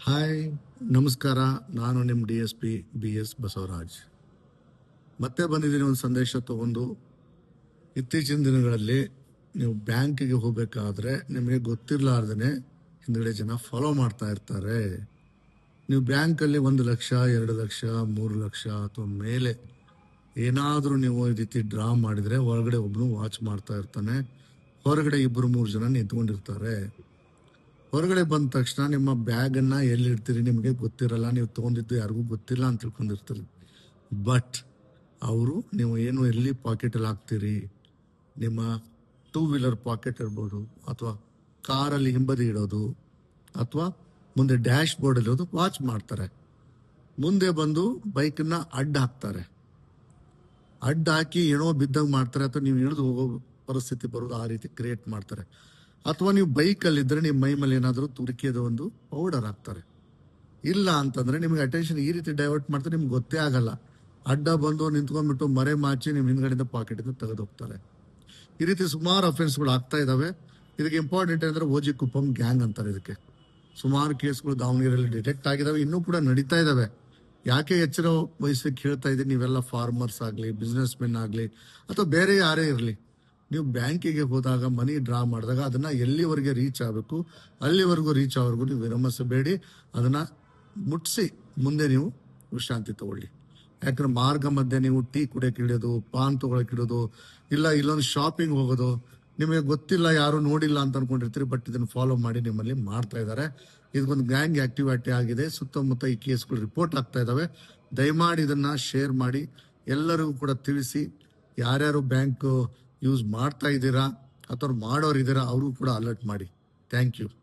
Hi, ನಮಸ್ಕಾರ. ನಾನು ನಿಮ್ಮ DSP BS ಬಸವರಾಜ್. ಮತ್ತೆ ಬಂದಿದ್ದೀನಿ ಒಂದು ಸಂದೇಶ ತಗೊಂಡು. ಇತ್ತೀಚಿನ ದಿನಗಳಲ್ಲಿ ನೀವು ಬ್ಯಾಂಕಿಗೆ ಹೋಗಬೇಕಾದ್ರೆ ನಿಮಗೆ ಗೊತ್ತಿರಲಾರ್ದೇ ಹಿಂದ್ಗಡೆ ಜನ ಫಾಲೋ ಮಾಡ್ತಾ ಇರ್ತಾರೆ. ನೀವು ಬ್ಯಾಂಕಲ್ಲಿ 1 ಲಕ್ಷ, 2 ಲಕ್ಷ, 3 ಲಕ್ಷ ಅಥವಾ ಮೇಲೆ ಏನಾದರೂ ನೀವು ಈ ರೀತಿ ಡ್ರಾ ಮಾಡಿದರೆ ಒಳಗಡೆ ಒಬ್ಬನು ವಾಚ್ ಮಾಡ್ತಾ ಇರ್ತಾನೆ, ಹೊರಗಡೆ 2-3 ಜನ ನಿಂತ್ಕೊಂಡಿರ್ತಾರೆ. ಹೊರಗಡೆ ಬಂದ ತಕ್ಷಣ ನಿಮ್ಮ ಬ್ಯಾಗನ್ನು ಎಲ್ಲಿಡ್ತೀರಿ ನಿಮಗೆ ಗೊತ್ತಿರಲ್ಲ, ನೀವು ತೊಗೊಂಡಿದ್ದು ಯಾರಿಗೂ ಗೊತ್ತಿಲ್ಲ ಅಂತ ತಿಳ್ಕೊಂಡಿರ್ತೀರಿ. ಬಟ್ ಅವರು ನೀವು ಏನು ಎಲ್ಲಿ ಪಾಕೆಟಲ್ಲಿ ಹಾಕ್ತೀರಿ, ನಿಮ್ಮ 2 ವೀಲರ್ ಪಾಕೆಟ್ ಇರ್ಬೋದು, ಅಥವಾ ಕಾರಲ್ಲಿ ಹಿಂಬದಿ ಇಡೋದು, ಅಥವಾ ಮುಂದೆ ಡ್ಯಾಶ್ ಬೋರ್ಡ್ ಇರೋದು ವಾಚ್ ಮಾಡ್ತಾರೆ. ಮುಂದೆ ಬಂದು ಬೈಕನ್ನ ಅಡ್ಡ ಹಾಕ್ತಾರೆ. ಅಡ್ಡ ಹಾಕಿ ಏನೋ ಬಿದ್ದಂಗೆ ಮಾಡ್ತಾರೆ, ಅಥವಾ ನೀವು ಇಳಿದು ಹೋಗೋ ಪರಿಸ್ಥಿತಿ ಬರೋದು ಆ ರೀತಿ ಕ್ರಿಯೇಟ್ ಮಾಡ್ತಾರೆ. ಅಥವಾ ನೀವು ಬೈಕಲ್ಲಿದ್ದರೆ ನಿಮ್ಮ ಮೈ ಮೇಲೆ ಏನಾದರೂ ತುರಿಕೆದ ಒಂದು ಪೌಡರ್ ಹಾಕ್ತಾರೆ. ಇಲ್ಲ ಅಂತಂದರೆ ನಿಮಗೆ ಅಟೆನ್ಷನ್ ಈ ರೀತಿ ಡೈವರ್ಟ್ ಮಾಡ್ತಾರೆ, ನಿಮ್ಗೆ ಗೊತ್ತೇ ಆಗಲ್ಲ. ಅಡ್ಡ ಬಂದು ನಿಂತ್ಕೊಂಡ್ಬಿಟ್ಟು ಮರೆ ಮಾಚಿ ನಿಮ್ಮ ಹಿಂದ್ಗಡೆಯಿಂದ ಪಾಕೆಟಿಂದ ತೆಗೆದು ಹೋಗ್ತಾರೆ. ಈ ರೀತಿ ಸುಮಾರು ಅಫೆನ್ಸ್ಗಳು ಆಗ್ತಾ ಇದ್ದಾವೆ. ಇದಕ್ಕೆ ಇಂಪಾರ್ಟೆಂಟ್ ಅಂದರೆ ಓಜಿ ಕುಪ್ಪಂ ಗ್ಯಾಂಗ್ ಅಂತಾರೆ. ಇದಕ್ಕೆ ಸುಮಾರು ಕೇಸ್ಗಳು ದಾವಣಗೆರೆಯಲ್ಲಿ ಡಿಟೆಕ್ಟ್ ಆಗಿದ್ದಾವೆ, ಇನ್ನೂ ಕೂಡ ನಡೀತಾ ಇದ್ದಾವೆ. ಯಾಕೆ ಎಚ್ಚರ ವಹಿಸಲಿಕ್ಕೆ ಹೇಳ್ತಾ ಇದ್ದೀನಿ, ನೀವೆಲ್ಲ ಫಾರ್ಮರ್ಸ್ ಆಗಲಿ, ಬಿಸ್ನೆಸ್ ಮೆನ್ ಆಗಲಿ, ಅಥವಾ ಬೇರೆ ಯಾರೇ ಇರಲಿ, ನೀವು ಬ್ಯಾಂಕಿಗೆ ಹೋದಾಗ ಮನಿ ಡ್ರಾ ಮಾಡಿದಾಗ ಅದನ್ನು ಎಲ್ಲಿವರೆಗೆ ರೀಚ್ ಆಗಬೇಕು ಅಲ್ಲಿವರೆಗೂ ರೀಚ್ ಆಗೋವರೆಗೂ ನೀವು ವಿರಮಿಸಬೇಡಿ. ಅದನ್ನು ಮುಟ್ಟಿಸಿ ಮುಂದೆ ನೀವು ವಿಶ್ರಾಂತಿ ತಗೊಳ್ಳಿ. ಯಾಕಂದ್ರೆ ಮಾರ್ಗ ಮಧ್ಯೆ ನೀವು ಟೀ ಕುಡಿಯೋಕೆ ಇಡೋದು, ಪಾನ್ ತೊಗೊಳಕ್ಕೆ ಇಡೋದು, ಇಲ್ಲ ಇಲ್ಲೊಂದು ಶಾಪಿಂಗ್ ಹೋಗೋದು, ನಿಮಗೆ ಗೊತ್ತಿಲ್ಲ, ಯಾರು ನೋಡಿಲ್ಲ ಅಂತ ಅನ್ಕೊಂಡಿರ್ತೀರಿ. ಬಟ್ ಇದನ್ನು ಫಾಲೋ ಮಾಡಿ ನಿಮ್ಮಲ್ಲಿ ಮಾಡ್ತಾ ಇದ್ದಾರೆ. ಇದೊಂದು ಗ್ಯಾಂಗ್ ಆಕ್ಟಿವಿಟಿ ಆಗಿದೆ. ಸುತ್ತಮುತ್ತ ಈ ಕೇಸ್ಗಳು ರಿಪೋರ್ಟ್ ಆಗ್ತಾ ಇದ್ದಾವೆ. ದಯಮಾಡಿ ಇದನ್ನು ಶೇರ್ ಮಾಡಿ, ಎಲ್ಲರಿಗೂ ಕೂಡ ತಿಳಿಸಿ. ಯಾರ್ಯಾರು ಬ್ಯಾಂಕ್ ಯೂಸ್ ಮಾಡ್ತಾ ಇದ್ದೀರಾ ಅಥವಾ ಮಾಡೋರಿದ್ದೀರಾ ಅವ್ರಿಗೂ ಕೂಡ ಅಲರ್ಟ್ ಮಾಡಿ. Thank you.